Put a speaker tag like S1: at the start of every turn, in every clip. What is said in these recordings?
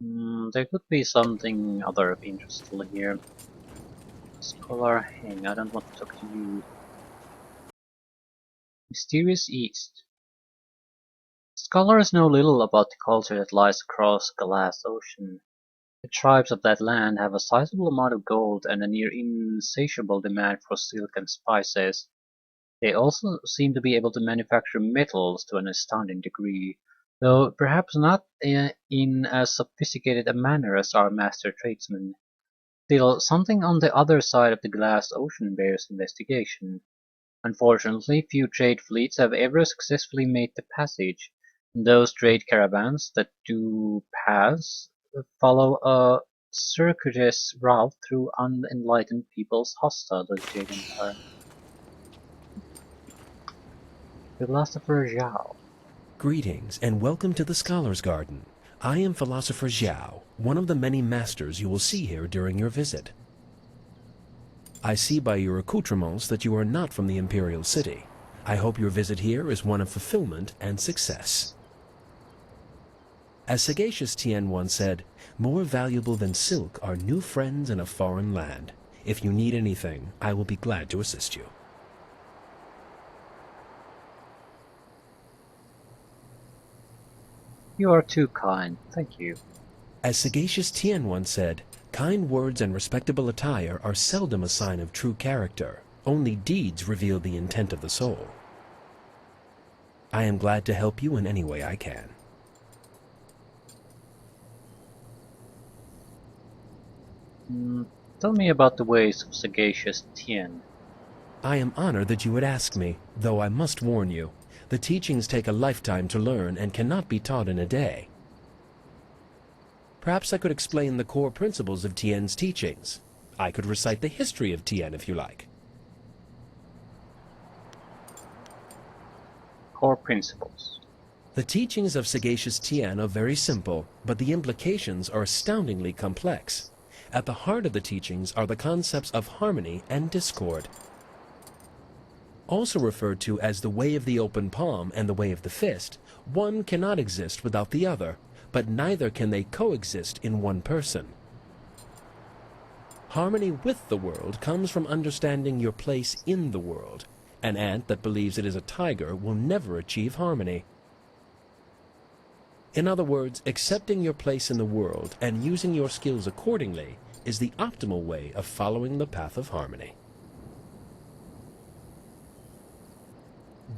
S1: There could be something other of interest still here. Scholar, hang, I don't want to talk to you. Mysterious East. Scholars know little about the culture that lies across the Glass Ocean. The tribes of that land have a sizable amount of gold and a near insatiable demand for silk and spices. They also seem to be able to manufacture metals to an astounding degree, though perhaps not in as sophisticated a manner as our master tradesmen. Still, something on the other side of the glass ocean bears investigation. Unfortunately, few trade fleets have ever successfully made the passage, and those trade caravans that do pass follow a circuitous route through unenlightened peoples hostile to the Jade Empire. Philosopher Zhao.
S2: Greetings and welcome to the Scholar's Garden. I am Philosopher Zhao, one of the many masters you will see here during your visit. I see by your accoutrements that you are not from the Imperial City. I hope your visit here is one of fulfillment and success. As sagacious Tien once said, more valuable than silk are new friends in a foreign land. If you need anything, I will be glad to assist you.
S1: You are too kind, thank you.
S2: As sagacious Tien once said, kind words and respectable attire are seldom a sign of true character. Only deeds reveal the intent of the soul. I am glad to help you in any way I can.
S1: Tell me about the ways of sagacious Tien.
S2: I am honored that you would ask me, though I must warn you, the teachings take a lifetime to learn and cannot be taught in a day. Perhaps I could explain the core principles of Tien's teachings. I could recite the history of Tien if you like.
S1: Core principles.
S2: The teachings of sagacious Tien are very simple, but the implications are astoundingly complex. At the heart of the teachings are the concepts of harmony and discord. Also referred to as the way of the open palm and the way of the fist, one cannot exist without the other, but neither can they coexist in one person. Harmony with the world comes from understanding your place in the world. An ant that believes it is a tiger will never achieve harmony. In other words, accepting your place in the world and using your skills accordingly is the optimal way of following the path of harmony.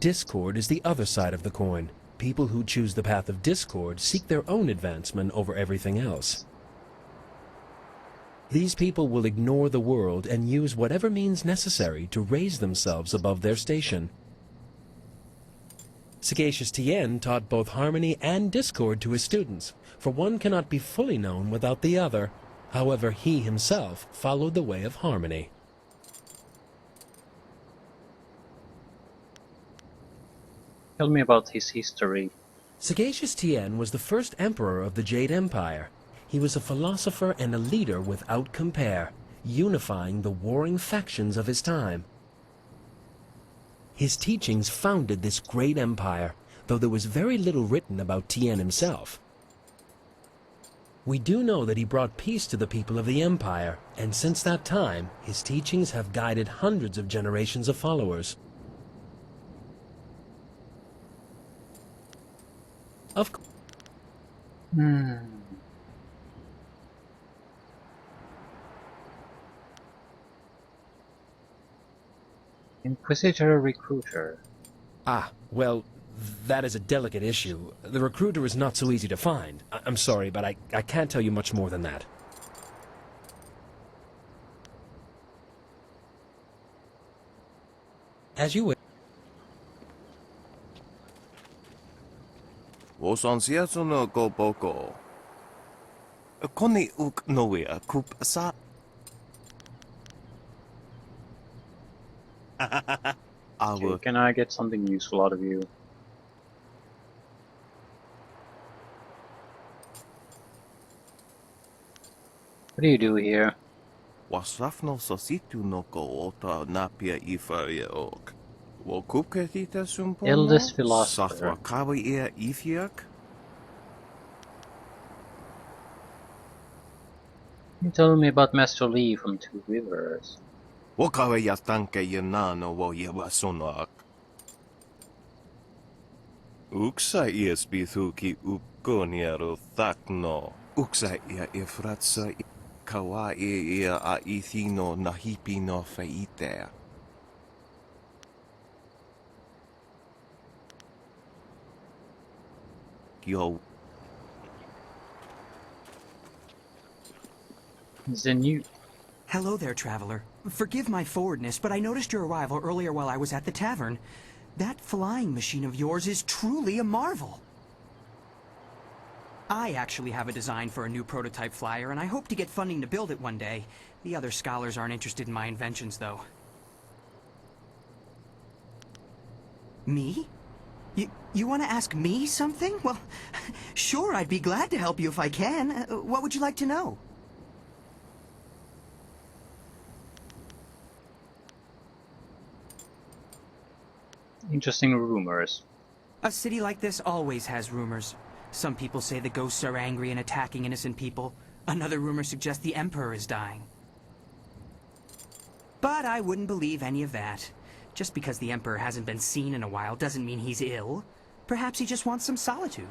S2: Discord is the other side of the coin. People who choose the path of discord seek their own advancement over everything else. These people will ignore the world and use whatever means necessary to raise themselves above their station. Sagacious Tien taught both harmony and discord to his students, for one cannot be fully known without the other. However, he himself followed the way of harmony.
S1: Tell me about his history.
S2: Sagacious Tien was the first emperor of the Jade Empire. He was a philosopher and a leader without compare, unifying the warring factions of his time. His teachings founded this great empire, though there was very little written about Tien himself. We do know that he brought peace to the people of the empire, and since that time, his teachings have guided hundreds of generations of followers. Of course.
S1: Inquisitor Recruiter.
S2: Well, that is a delicate issue. The recruiter is not so easy to find. I'm sorry, but I can't tell you much more than that. As you wish.
S3: Osansiaso no go boko. Koni uk noia kup sa.
S1: Okay, can I get something useful out of you? What do you do here?
S3: Wasrafno sositu no ko ota napia ifaria ok. Wo kupketita sumpono?
S1: Eldest philosopher.
S3: Sathwa kawi ia ifiak?
S1: You told me about Master Lee from Two Rivers.
S3: Wakawe ya tanke ya nano wo ya wasonak. Uksa iespithu ki ukoniero thakno. Uksa ia ifratsa kawaii ia a ithino nahipi no feitea. Yo.
S1: Then you...
S4: Hello there, traveler. Forgive my forwardness, but I noticed your arrival earlier while I was at the tavern. That flying machine of yours is truly a marvel. I actually have a design for a new prototype flyer, and I hope to get funding to build it one day. The other scholars aren't interested in my inventions, though. Me? You want to ask me something? Well, sure, I'd be glad to help you if I can. What would you like to know?
S1: Interesting rumors.
S4: A city like this always has rumors. Some people say the ghosts are angry and attacking innocent people. Another rumor suggests the Emperor is dying. But I wouldn't believe any of that. Just because the Emperor hasn't been seen in a while doesn't mean he's ill. Perhaps he just wants some solitude.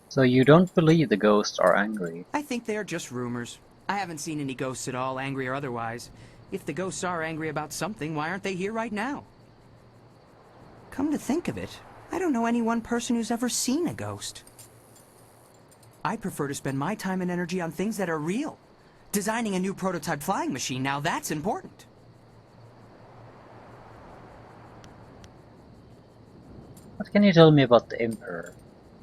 S1: So you don't believe the ghosts are angry?
S4: I think they are just rumors. I haven't seen any ghosts at all, angry or otherwise. If the ghosts are angry about something, why aren't they here right now? Come to think of it, I don't know any one person who's ever seen a ghost. I prefer to spend my time and energy on things that are real. Designing a new prototype flying machine, now that's important.
S1: What can you tell me about the Emperor?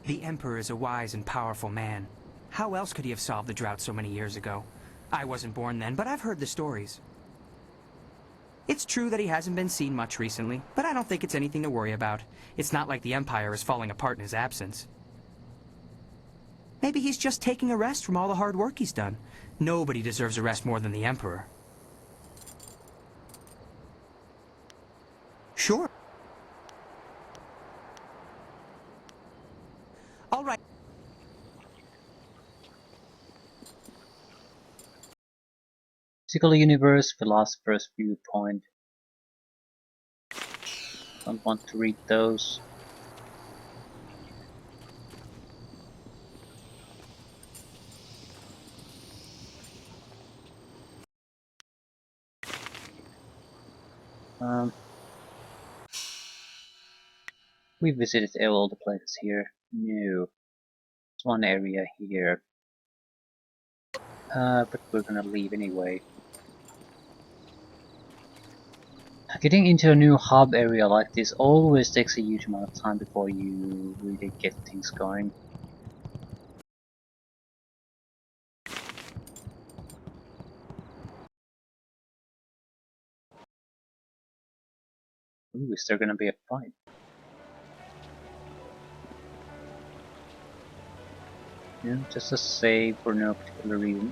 S4: The Emperor is a wise and powerful man. How else could he have solved the drought so many years ago? I wasn't born then, but I've heard the stories. It's true that he hasn't been seen much recently, but I don't think it's anything to worry about. It's not like the Empire is falling apart in his absence. Maybe he's just taking a rest from all the hard work he's done. Nobody deserves a rest more than the Emperor. Sure. All right.
S1: Physical universe, philosopher's viewpoint. Don't want to read those. We visited all the places here. No. There's one area here. But we're gonna leave anyway. Getting into a new hub area like this always takes a huge amount of time before you really get things going. Ooh, is there gonna be a fight? Yeah, just a save for no particular reason.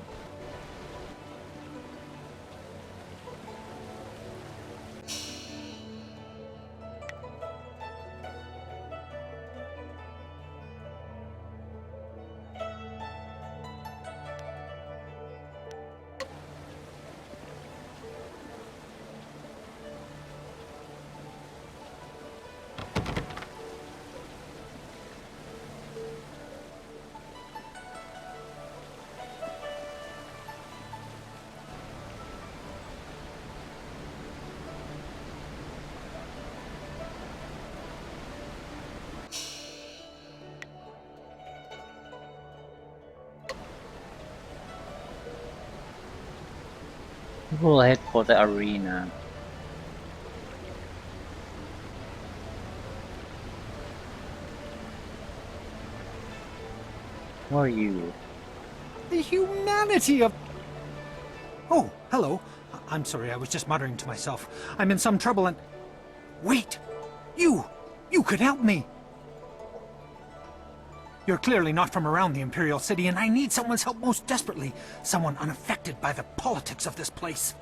S1: We'll head for the arena. Who are you?
S5: The humanity of... Oh, hello. I'm sorry, I was just muttering to myself. I'm in some trouble and... Wait! You! You could help me! You're clearly not from around the Imperial City, and I need someone's help most desperately. Someone unaffected by the politics of this place.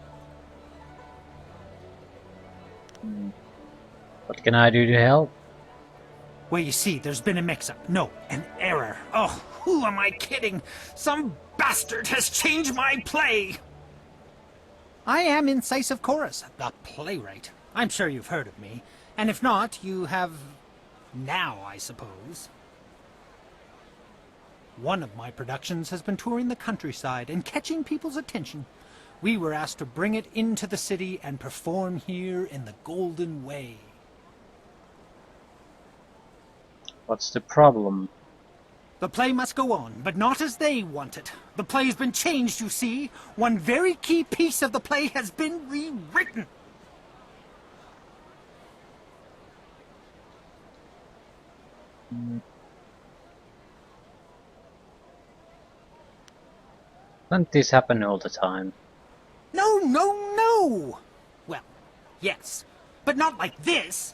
S1: What can I do to help?
S5: Well, you see, there's been a mix-up. No, an error. there. Oh, who am I kidding? Some bastard has changed my play! I am Incisive Chorus, the playwright. I'm sure you've heard of me. And if not, you have... now, I suppose. One of my productions has been touring the countryside and catching people's attention. We were asked to bring it into the city and perform here in the Golden Way.
S1: What's the problem?
S5: The play must go on, but not as they want it. The play's been changed, you see. One very key piece of the play has been rewritten.
S1: Doesn't this happen all the time?
S5: No, no, no! Well, yes, but not like this.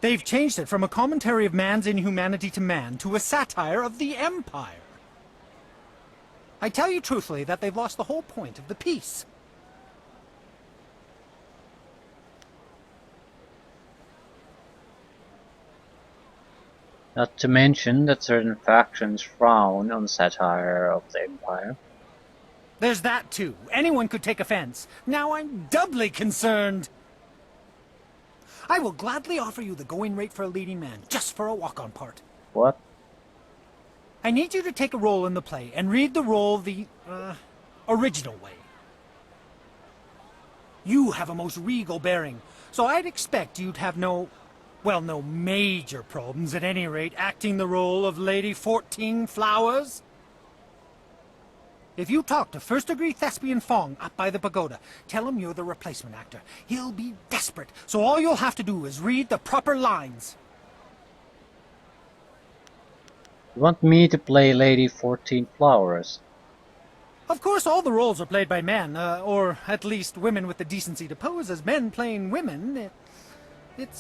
S5: They've changed it from a commentary of man's inhumanity to man to a satire of the Empire. I tell you truthfully that they've lost the whole point of the piece.
S1: Not to mention that certain factions frown on satire of the Empire.
S5: There's that too. Anyone could take offense. Now I'm doubly concerned. I will gladly offer you the going rate for a leading man, just for a walk-on part.
S1: What?
S5: I need you to take a role in the play and read the role the, original way. You have a most regal bearing, so I'd expect you'd have no major problems at any rate acting the role of Lady 14 Flowers. If you talk to first-degree thespian Fong up by the pagoda, tell him you're the replacement actor. He'll be desperate, so all you'll have to do is read the proper lines.
S1: You want me to play Lady 14 Flowers?
S5: Of course, all the roles are played by men, or at least women with the decency to pose as men playing women. It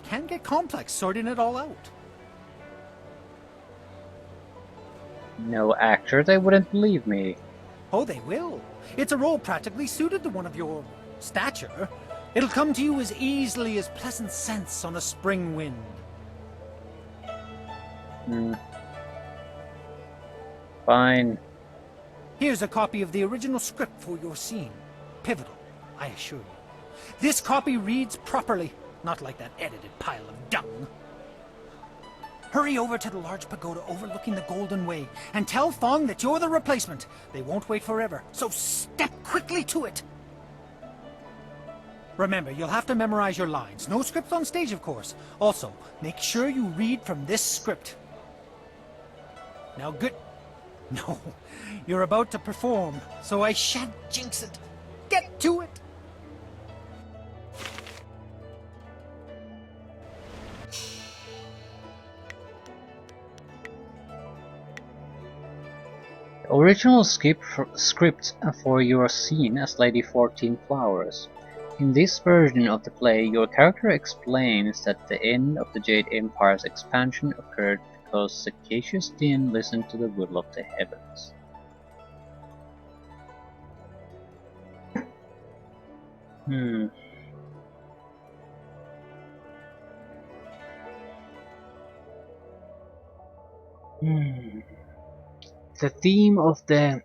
S5: can get complex sorting it all out.
S1: No actor, they wouldn't believe me.
S5: Oh, they will. It's a role practically suited to one of your stature. It'll come to you as easily as pleasant scents on a spring wind.
S1: Fine.
S5: Here's a copy of the original script for your scene. Pivotal, I assure you. This copy reads properly, not like that edited pile of dung. Hurry over to the large pagoda overlooking the Golden Way and tell Fong that you're the replacement. They won't wait forever, so step quickly to it. Remember, you'll have to memorize your lines. No script on stage, of course. Also, make sure you read from this script. Now, good. No, you're about to perform, so I shan't jinx it. Get to it!
S1: The original script for your scene as Lady 14 Flowers. In this version of the play, your character explains that the end of the Jade Empire's expansion occurred because the Cautious didn't listen to the will of the heavens. The theme of the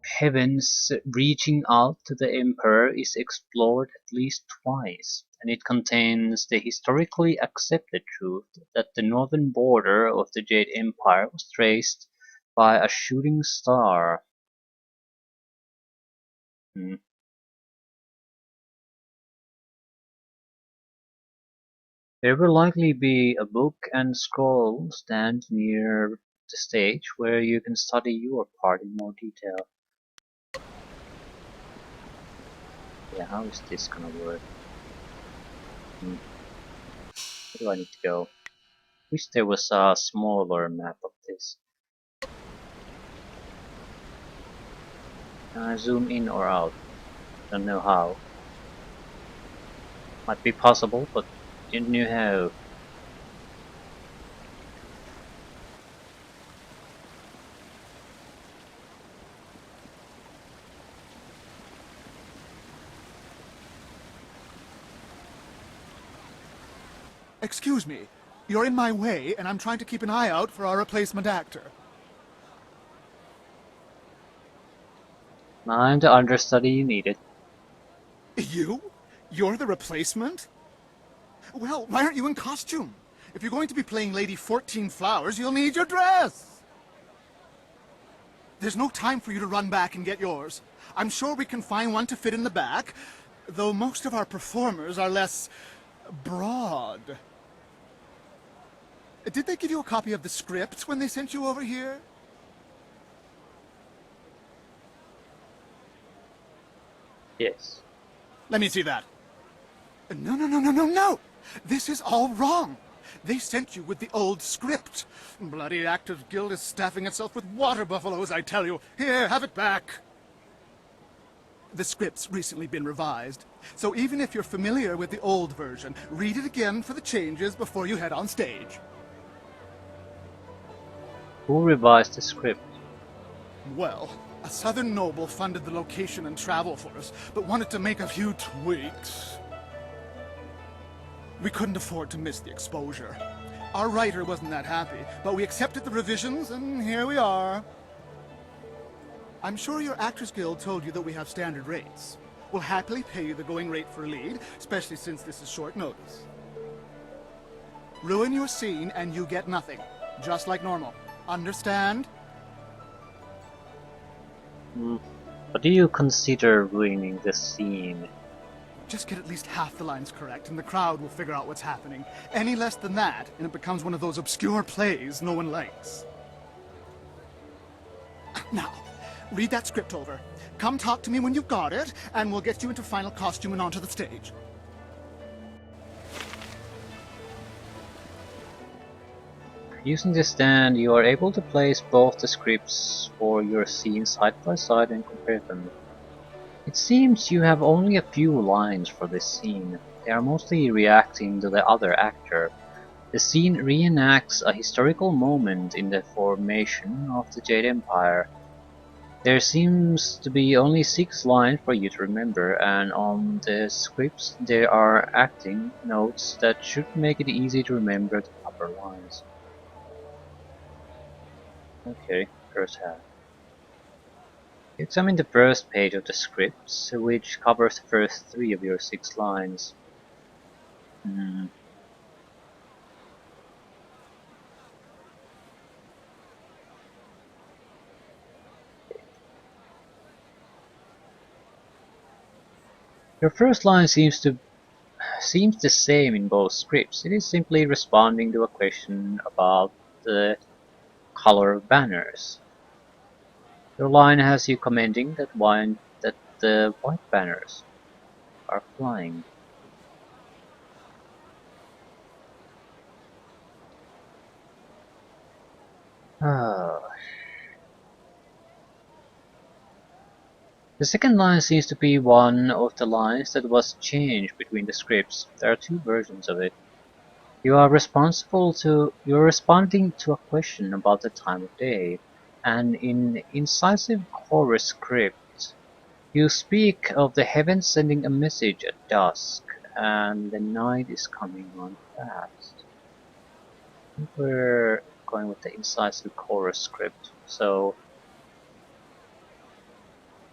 S1: heavens reaching out to the Emperor is explored at least twice, and it contains the historically accepted truth that the northern border of the Jade Empire was traced by a shooting star. There will likely be a book and scroll stand near the stage where you can study your part in more detail. Yeah, how is this gonna work? Where do I need to go? Wish there was a smaller map of this. Can I zoom in or out? Don't know how. Might be possible, but didn't know how.
S3: Excuse me,
S6: You're in my way, and I'm trying to keep an eye out for our replacement actor.
S1: I'm the understudy you needed.
S6: You? You're the replacement? Well, why aren't you in costume? If you're going to be playing Lady 14 Flowers, you'll need your dress! There's no time for you to run back and get yours. I'm sure we can find one to fit in the back, though most of our performers are less broad. Did they give you a copy of the script when they sent you over here?
S1: Yes.
S6: Let me see that. No. This is all wrong. They sent you with the old script. Bloody Actors Guild is staffing itself with water buffaloes, I tell you. Here, have it back. The script's recently been revised, so even if you're familiar with the old version, read it again for the changes before you head on stage.
S1: Who revised the script?
S6: Well, a southern noble funded the location and travel for us, but wanted to make a few tweaks. We couldn't afford to miss the exposure. Our writer wasn't that happy, but we accepted the revisions, and here we are. I'm sure your Actors Guild told you that we have standard rates. We'll happily pay you the going rate for a lead, especially since this is short notice. Ruin your scene and you get nothing, just like normal. Understand?
S1: What do you consider ruining the scene?
S6: Just get at least half the lines correct, and the crowd will figure out what's happening. Any less than that, and it becomes one of those obscure plays no one likes. Now, read that script over. Come talk to me when you've got it, and we'll get you into final costume and onto the stage.
S1: Using the stand, you are able to place both the scripts for your scene side by side and compare them. It seems you have only a few lines for this scene. They are mostly reacting to the other actor. The scene reenacts a historical moment in the formation of the Jade Empire. There seems to be only 6 lines for you to remember, and on the scripts there are acting notes that should make it easy to remember the upper lines. Okay, first half. Examine the first page of the scripts, which covers the first 3 of your 6 lines. Your first line seems the same in both scripts. It is simply responding to a question about the color of banners. Your line has you commenting that the white banners are flying. The second line seems to be one of the lines that was changed between the scripts. There are 2 versions of it. You are responding to a question about the time of day, and in incisive chorus script, you speak of the heavens sending a message at dusk, and the night is coming on fast. I think we're going with the incisive chorus script, so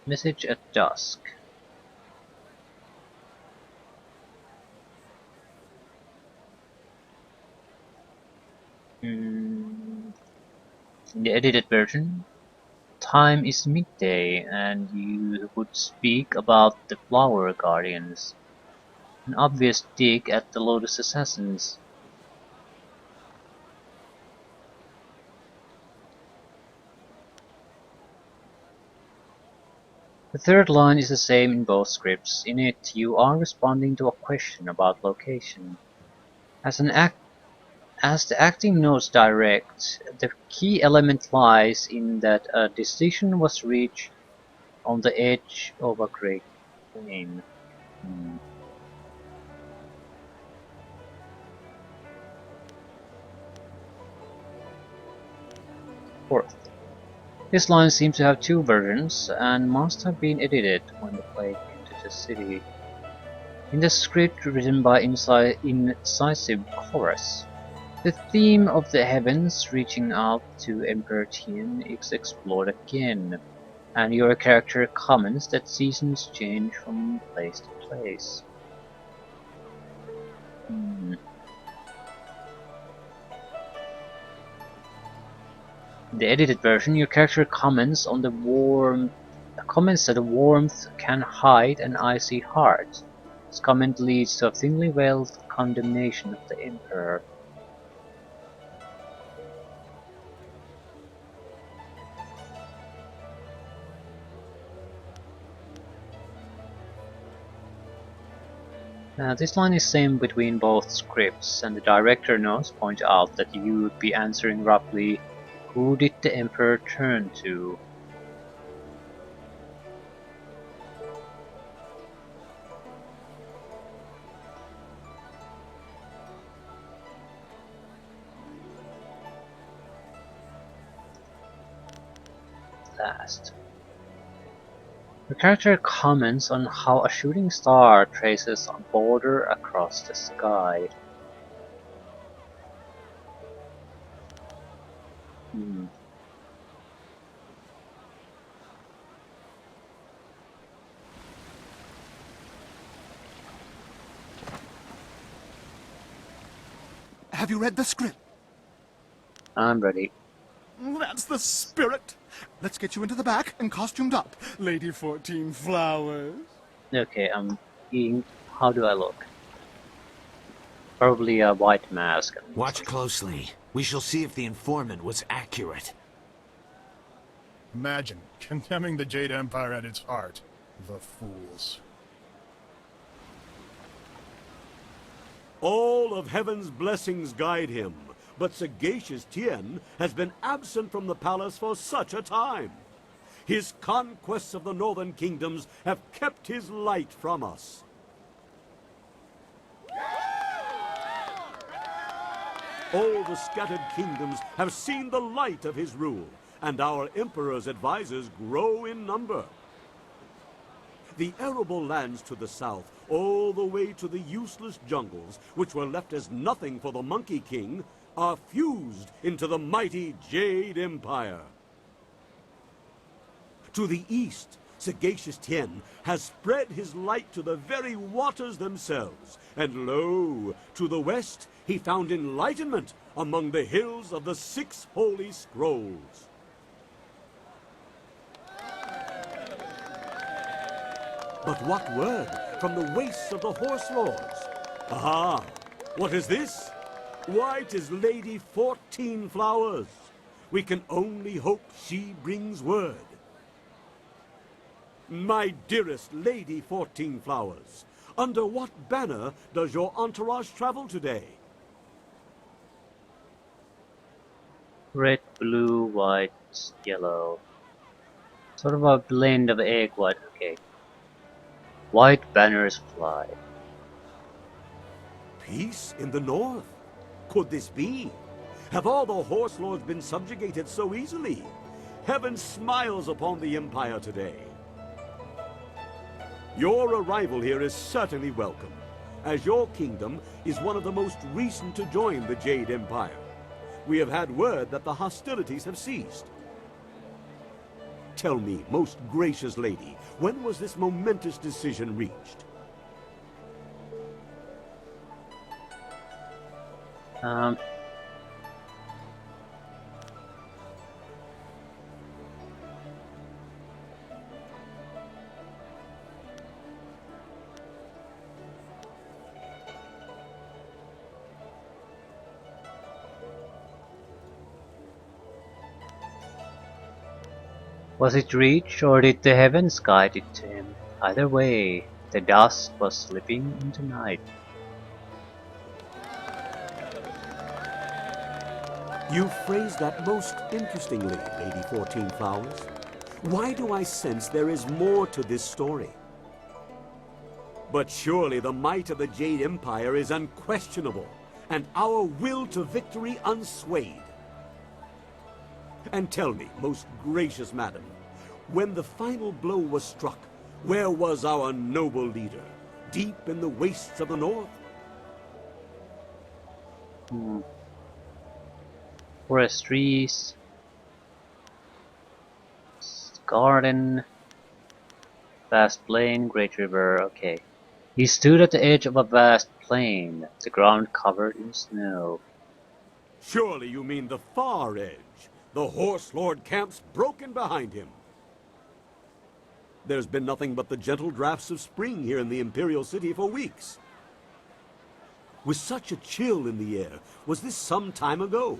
S1: message at dusk. In the edited version, time is midday, and you would speak about the Flower Guardians. An obvious dig at the Lotus Assassins. The third line is the same in both scripts. In it, you are responding to a question about location. As the acting notes direct, the key element lies in that a decision was reached on the edge of a great plain. Fourth, this line seems to have 2 versions and must have been edited when the play came to the city. In the script written by Incisive Chorus, The theme of the heavens reaching out to Emperor Tien is explored again, and your character comments that seasons change from place to place. Hmm. In the edited version, your character comments on the comments that warmth can hide an icy heart. This comment leads to a thinly veiled condemnation of the Emperor. This line is same between both scripts, and the director notes point out that you would be answering roughly, "Who did the Emperor turn to?" Last. The character comments on how a shooting star traces a border across the sky. Hmm.
S6: Have you read the script?
S1: I'm ready.
S6: That's the spirit. Let's get you into the back and costumed up, Lady 14 Flowers.
S1: Okay, I'm being. How do I look? Probably a white mask. And
S7: Watch closely. We shall see if the informant was accurate.
S8: Imagine condemning the Jade Empire at its heart. The fools.
S9: All of heaven's blessings guide him, but sagacious Tien has been absent from the palace for such a time. His conquests of the northern kingdoms have kept his light from us. All the scattered kingdoms have seen the light of his rule, and our emperor's advisors grow in number. The arable lands to the south, all the way to the useless jungles, which were left as nothing for the Monkey King, are fused into the mighty Jade Empire. To the east, sagacious Tien has spread his light to the very waters themselves, and lo, to the west he found enlightenment among the hills of the 6 holy scrolls. But what word from the wastes of the horse lords? Aha! What is this? Why, 'tis Lady 14 Flowers. We can only hope she brings word. My dearest Lady 14 Flowers, under what banner does your entourage travel today?
S1: red, blue, white, yellow. Sort of a blend of egg white. Okay. White banners fly.
S9: Peace in the north? Could this be? Have all the horse lords been subjugated so easily? Heaven smiles upon the empire today. Your arrival here is certainly welcome, as your kingdom is one of the most recent to join the Jade Empire. We have had word that the hostilities have ceased. Tell me, most gracious lady, when was this momentous decision reached?
S1: Was it reached, or did the heavens guide it to him? Either way, the dusk was slipping into night.
S9: You phrased that most interestingly, Lady 14 Flowers. Why do I sense there is more to this story? But surely the might of the Jade Empire is unquestionable, and our will to victory unswayed. And tell me, most gracious madam, when the final blow was struck, where was our noble leader? Deep in the wastes of the north?
S1: Forest trees. Garden. Vast plain, great river, okay. He stood at the edge of a vast plain, the ground covered in snow.
S9: Surely you mean the far edge. The Horse Lord camps broken behind him. There's been nothing but the gentle drafts of spring here in the Imperial City for weeks. With such a chill in the air, was this some time ago?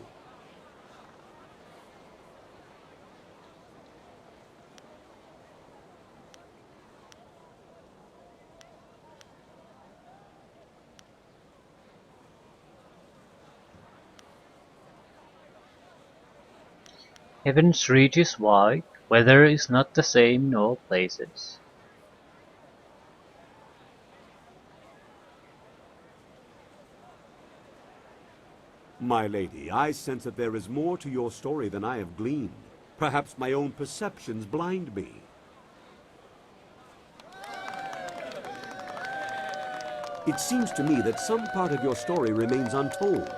S1: Heaven's reach is wide, weather is not the same in all places.
S9: My lady, I sense that there is more to your story than I have gleaned. Perhaps my own perceptions blind me. It seems to me that some part of your story remains untold.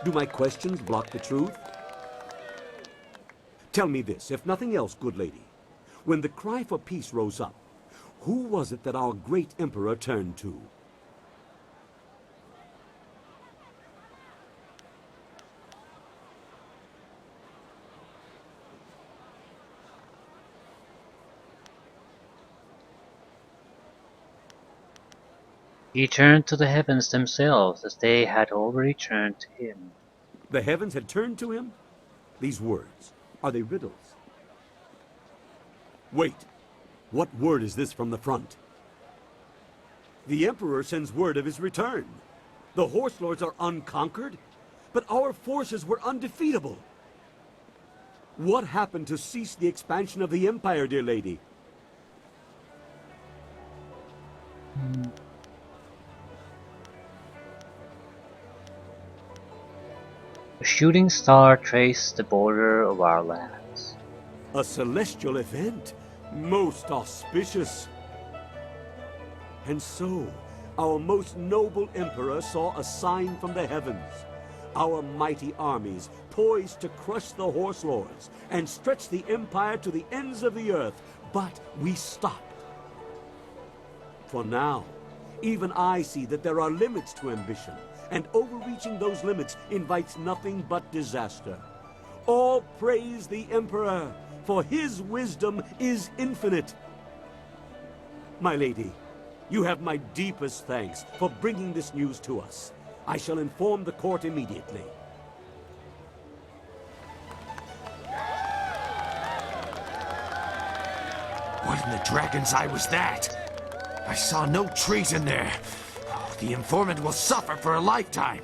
S9: Do my questions block the truth? Tell me this, if nothing else, good lady. When the cry for peace rose up, who was it that our great emperor turned to?
S1: He turned to the heavens themselves, as they had already turned to him.
S9: The heavens had turned to him? These words, are they riddles? Wait, what word is this from the front? The Emperor sends word of his return. The Horse Lords are unconquered, but our forces were undefeatable. What happened to cease the expansion of the Empire, dear lady?
S1: A shooting star traced the border of our lands.
S9: A celestial event, most auspicious. And so, our most noble emperor saw a sign from the heavens. Our mighty armies poised to crush the Horse Lords and stretch the empire to the ends of the earth. But we stop. For now, even I see that there are limits to ambition, and overreaching those limits invites nothing but disaster. All praise the Emperor, for his wisdom is infinite. My lady, you have my deepest thanks for bringing this news to us. I shall inform the court immediately.
S7: What in the dragon's eye was that? I saw no treason there. Oh, the informant will suffer for a lifetime.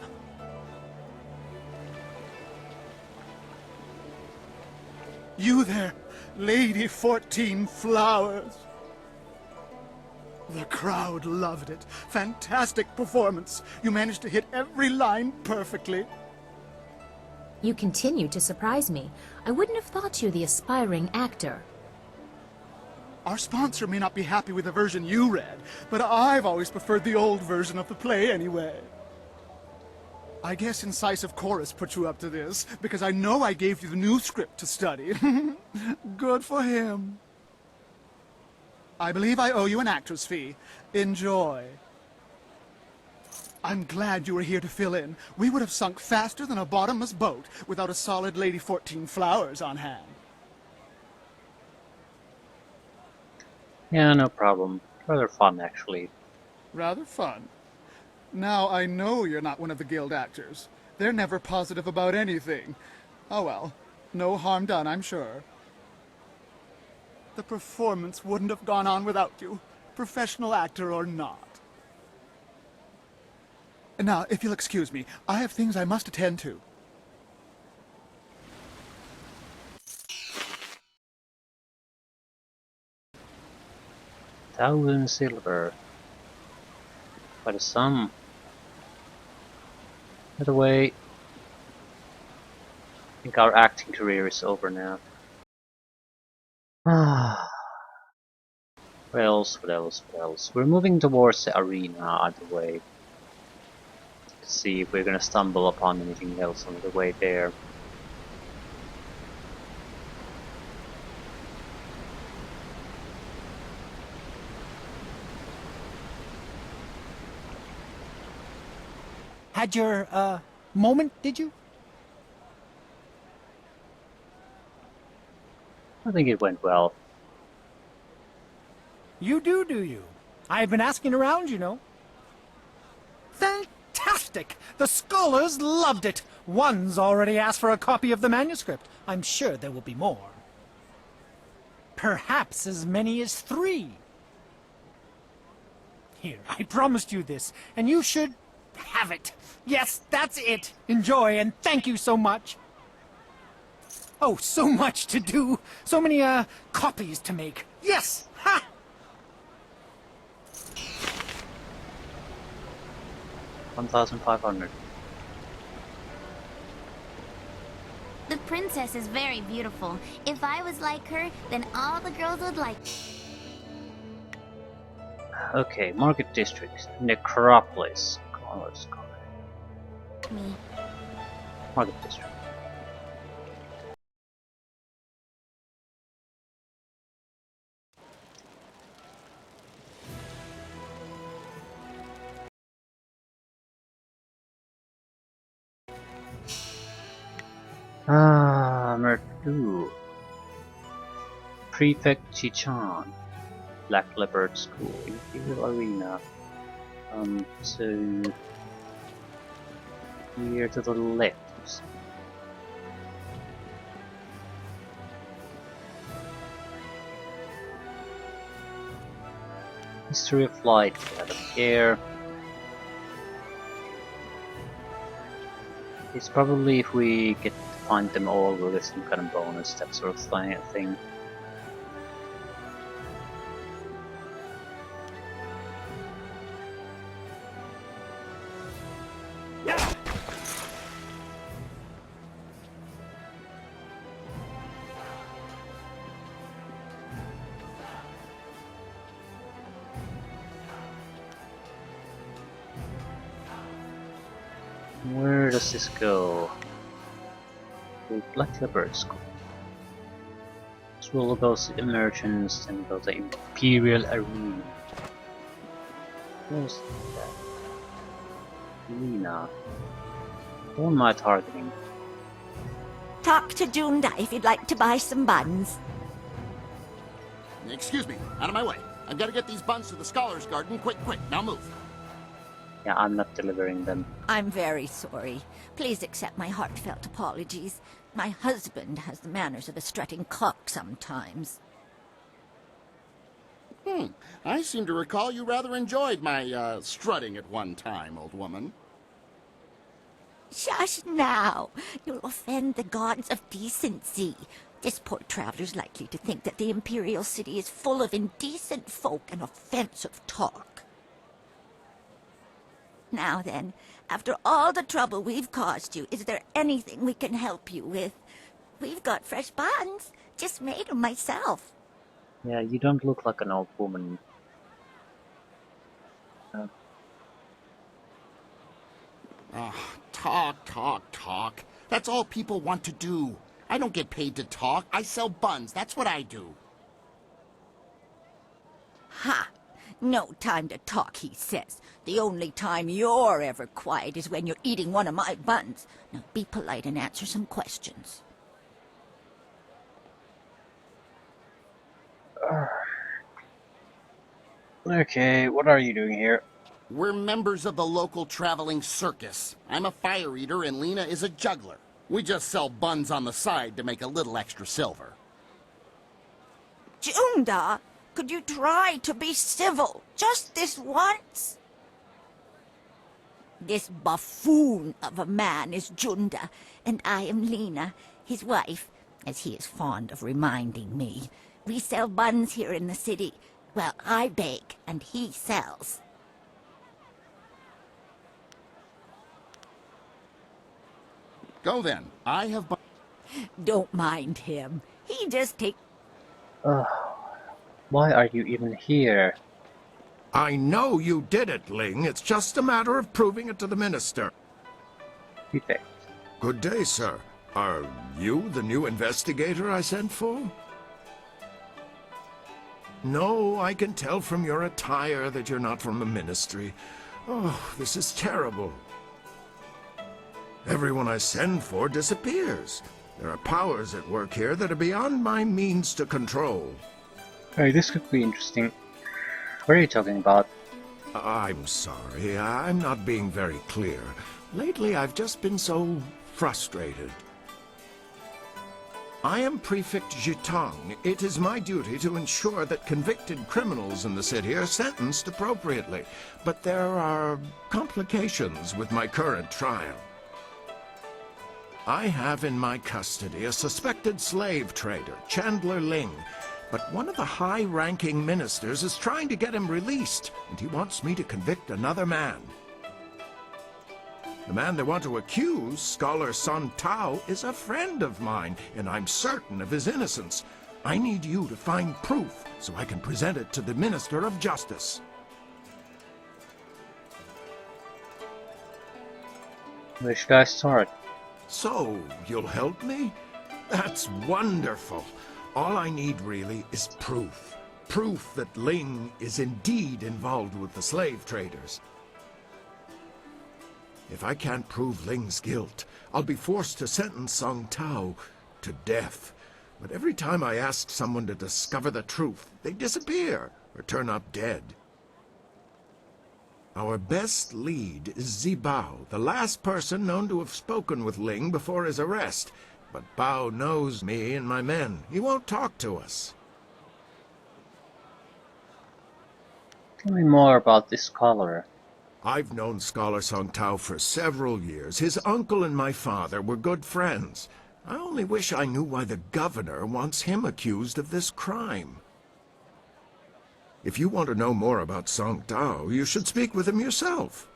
S6: You there, Lady 14 Flowers. The crowd loved it. Fantastic performance. You managed to hit every line perfectly.
S10: You continue to surprise me. I wouldn't have thought you the aspiring actor.
S6: Our sponsor may not be happy with the version you read, but I've always preferred the old version of the play anyway. I guess Incisive Chorus put you up to this, because I know I gave you the new script to study. Good for him. I believe I owe you an actor's fee. Enjoy. I'm glad you were here to fill in. We would have sunk faster than a bottomless boat without a solid Lady 14 Flowers on hand.
S1: Yeah, no problem. Rather fun, actually.
S6: Rather fun. Now I know you're not one of the guild actors. They're never positive about anything. Oh well, no harm done, I'm sure. The performance wouldn't have gone on without you, professional actor or not. Now, if you'll excuse me, I have things I must attend to.
S1: $1,000 silver. Quite a sum. By the way, I think our acting career is over now. What else? What else? What else? We're moving towards the arena either way. Let's see if we're gonna stumble upon anything else on the way there.
S5: had your, moment, did you?
S1: I think it went well.
S5: You do you? I've been asking around, you know. Fantastic! The scholars loved it. One's already asked for a copy of the manuscript. I'm sure there will be more. Perhaps as many as 3. Here, I promised you this, and you should have it. Yes, that's it. Enjoy, and thank you so much. Oh, so much to do. So many, copies to make. Yes! Ha!
S1: 1,500.
S11: The princess is very beautiful. If I was like her, then all the girls would like...
S1: Okay, Market District. Necropolis. Come on, let's go.
S11: me.
S1: Market District. Merdu. Prefect Chichan. Black Leopard School. Imperial Arena. So here to the left. History of Light. I don't care. It's probably if we get to find them all, we'll get some kind of bonus, that sort of thing. Where does this go? To Black Leopard School. So we'll go to the merchants and go to Imperial Arena. Where's that? Arena. Who am I targeting?
S12: Talk to Junda if you'd like to buy some buns.
S13: Excuse me, out of my way. I've got to get these buns to the Scholars Garden. Quick, now move.
S1: Yeah, I'm not delivering them.
S12: I'm very sorry. Please accept my heartfelt apologies. My husband has the manners of a strutting cock sometimes.
S13: I seem to recall you rather enjoyed my, strutting at one time, old woman.
S12: Shush now. You'll offend the gods of decency. This poor traveler's likely to think that the Imperial City is full of indecent folk and offensive talk. Now then, after all the trouble we've caused you, is there anything we can help you with? We've got fresh buns. Just made them myself.
S1: Yeah, you don't look like an old woman.
S13: Talk. That's all people want to do. I don't get paid to talk. I sell buns. That's what I do.
S12: Ha! No time to talk, he says. The only time you're ever quiet is when you're eating one of my buns. Now be polite and answer some questions.
S1: Okay, what are you doing here?
S13: We're members of the local traveling circus. I'm a fire eater and Lena is a juggler. We just sell buns on the side to make a little extra silver.
S12: Junda, could you try to be civil just this once? This buffoon of a man is Junda, and I am Lena, his wife, as he is fond of reminding me. We sell buns here in the city. Well, I bake, and he sells.
S13: Go then. I have
S12: Don't mind him. He just takes...
S1: Why are you even here?
S7: I know you did it, Ling. It's just a matter of proving it to the minister.
S1: Prefect.
S7: Good day, sir. Are you the new investigator I sent for? No, I can tell from your attire that you're not from the ministry. Oh, this is terrible. Everyone I send for disappears. There are powers at work here that are beyond my means to control.
S1: Hey, this could be interesting. What are you talking about?
S7: I'm sorry, I'm not being very clear. Lately, I've just been so frustrated. I am Prefect Jitong. It is my duty to ensure that convicted criminals in the city are sentenced appropriately. But there are complications with my current trial. I have in my custody a suspected slave trader, Chandler Ling. But one of the high-ranking ministers is trying to get him released, and he wants me to convict another man. The man they want to accuse, Scholar Sun Tao, is a friend of mine, and I'm certain of his innocence. I need you to find proof so I can present it to the Minister of Justice.
S1: Where should I start?
S7: So, you'll help me? That's wonderful. All I need really is proof. Proof that Ling is indeed involved with the slave traders. If I can't prove Ling's guilt, I'll be forced to sentence Song Tao to death. But every time I ask someone to discover the truth, they disappear or turn up dead. Our best lead is Zibao, the last person known to have spoken with Ling before his arrest. But Bao knows me and my men. He won't talk to us.
S1: Tell me more about this scholar.
S7: I've known Scholar Song Tao for several years. His uncle and my father were good friends. I only wish I knew why the governor wants him accused of this crime. If you want to know more about Song Tao, you should speak with him yourself.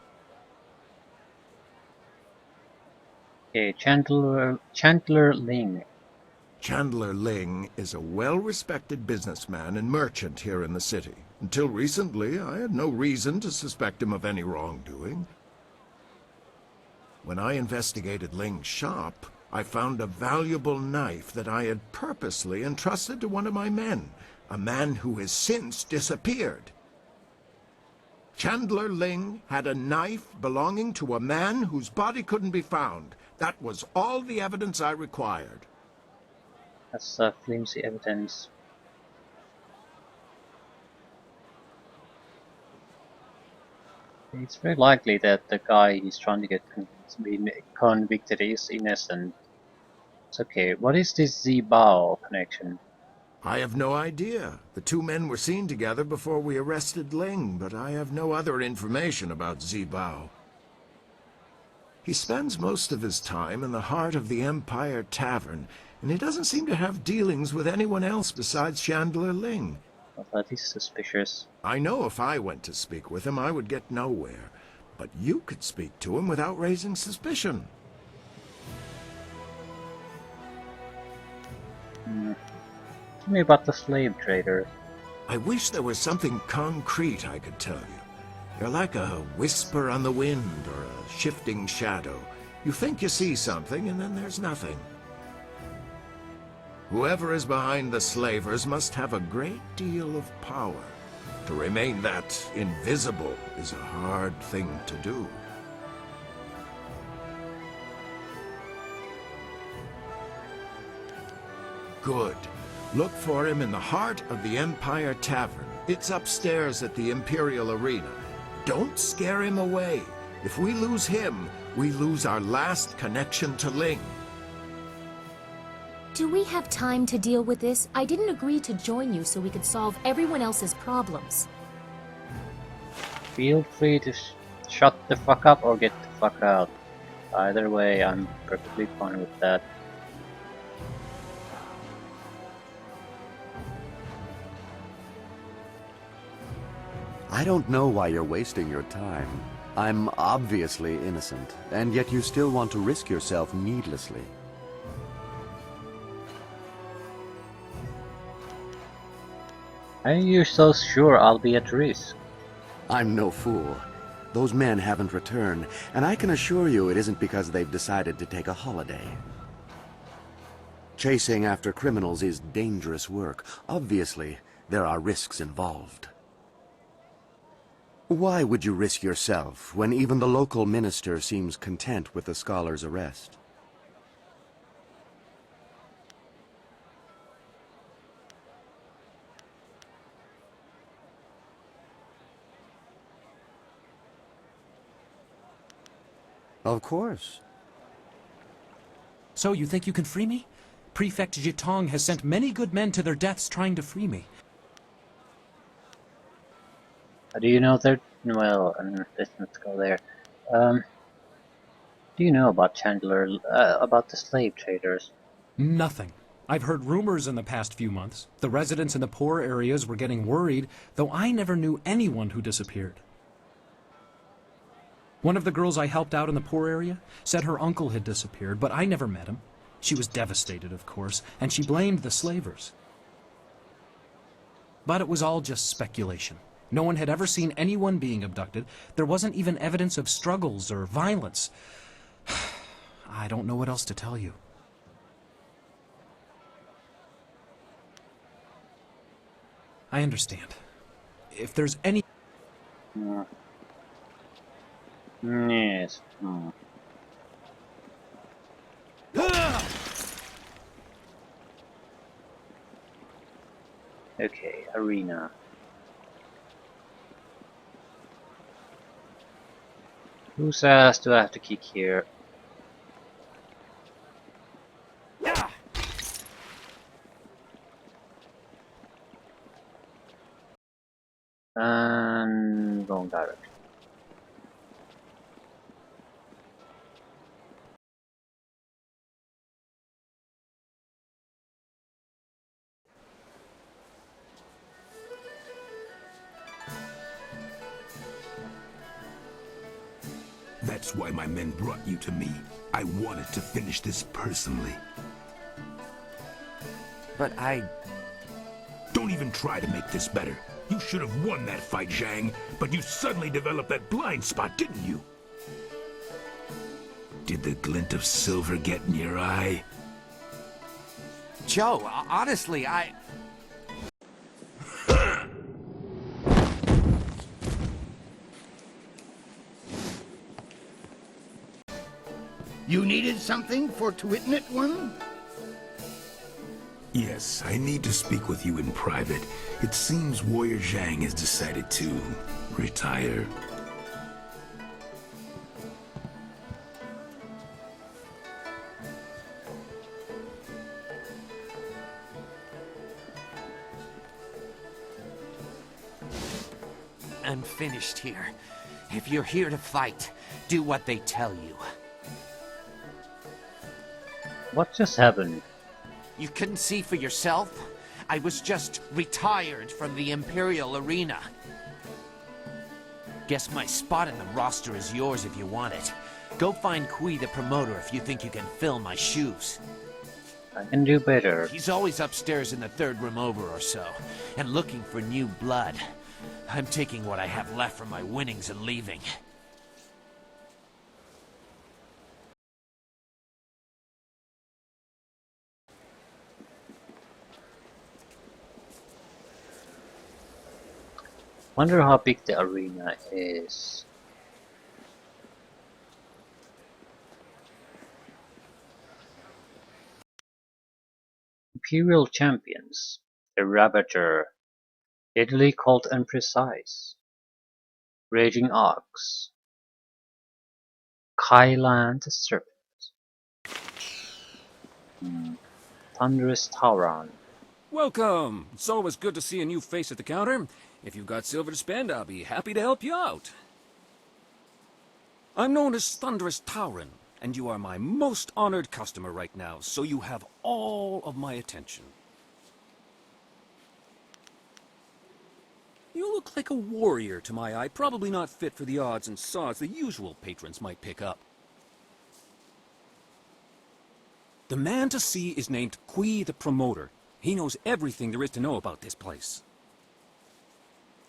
S1: Okay, Chandler Ling.
S7: Chandler Ling is a well-respected businessman and merchant here in the city. Until recently, I had no reason to suspect him of any wrongdoing. When I investigated Ling's shop, I found a valuable knife that I had purposely entrusted to one of my men, a man who has since disappeared. Chandler Ling had a knife belonging to a man whose body couldn't be found. That was all the evidence I required.
S1: That's flimsy evidence. It's very likely that the guy he's trying to get convicted is innocent. It's okay. What is this Zibao connection?
S7: I have no idea. The two men were seen together before we arrested Ling, but I have no other information about Zibao. He spends most of his time in the heart of the Empire Tavern, and he doesn't seem to have dealings with anyone else besides Chandler Ling.
S1: Well, that is suspicious.
S7: I know if I went to speak with him, I would get nowhere. But you could speak to him without raising suspicion.
S1: Tell me about the slave trader.
S7: I wish there was something concrete I could tell you. You're like a whisper on the wind or a shifting shadow. You think you see something, and then there's nothing. Whoever is behind the slavers must have a great deal of power. To remain that invisible is a hard thing to do. Good. Look for him in the heart of the Empire Tavern. It's upstairs at the Imperial Arena. Don't scare him away. If we lose him, we lose our last connection to Ling.
S10: Do we have time to deal with this? I didn't agree to join you so we could solve everyone else's problems.
S1: Feel free to shut the fuck up or get the fuck out. Either way, I'm perfectly fine with that.
S14: I don't know why you're wasting your time. I'm obviously innocent, and yet you still want to risk yourself needlessly.
S1: How are you so sure I'll be at risk?
S14: I'm no fool. Those men haven't returned, and I can assure you it isn't because they've decided to take a holiday. Chasing after criminals is dangerous work. Obviously, there are risks involved. Why would you risk yourself when even the local minister seems content with the scholar's arrest? Of course.
S15: So you think you can free me? Prefect Jitong has sent many good men to their deaths trying to free me.
S1: Do you know that? Well, let's go there. Do you know about Chandler, about the slave traders?
S15: Nothing. I've heard rumors in the past few months. The residents in the poor areas were getting worried, though I never knew anyone who disappeared. One of the girls I helped out in the poor area said her uncle had disappeared, but I never met him. She was devastated, of course, and she blamed the slavers. But it was all just speculation. No one had ever seen anyone being abducted. There wasn't even evidence of struggles or violence. I don't know what else to tell you. I understand. If there's any...
S1: Yes. Okay, arena. Whose ass do I have to kick here? And wrong direction.
S16: That's why my men brought you to me. I wanted to finish this personally.
S17: But
S16: Don't even try to make this better. You should have won that fight, Zhang, but you suddenly developed that blind spot, didn't you? Did the glint of silver get in your eye?
S17: Joe, honestly,
S18: You needed something for Twitnit one?
S16: Yes, I need to speak with you in private. It seems Warrior Zhang has decided to retire.
S17: I'm finished here. If you're here to fight, do what they tell you.
S1: What just happened?
S17: You couldn't see for yourself? I was just retired from the Imperial Arena. Guess my spot in the roster is yours if you want it. Go find Kui the promoter if you think you can fill my shoes.
S1: I can do better.
S17: He's always upstairs in the third room over or so, and looking for new blood. I'm taking what I have left from my winnings and leaving.
S1: Wonder how big the arena is. Imperial champions. The Ravager. Deadly Cold and Precise. Raging Ox. Kyland Serpent. Thunderous Tauron.
S19: Welcome! It's always good to see a new face at the counter. If you've got silver to spend, I'll be happy to help you out. I'm known as Thunderous Tauron, and you are my most honored customer right now, so you have all of my attention. You look like a warrior to my eye, probably not fit for the odds and sods the usual patrons might pick up. The man to see is named Kui the Promoter. He knows everything there is to know about this place.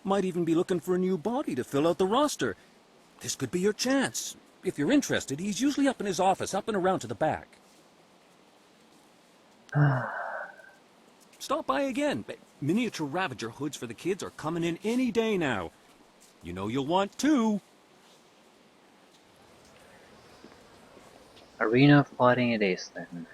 S19: Might even be looking for a new body to fill out the roster. This could be your chance. If you're interested, he's usually up in his office, up and around to the back. Stop by again. Miniature Ravager hoods for the kids are coming in any day now. You know you'll want two.
S1: Arena fighting it is then.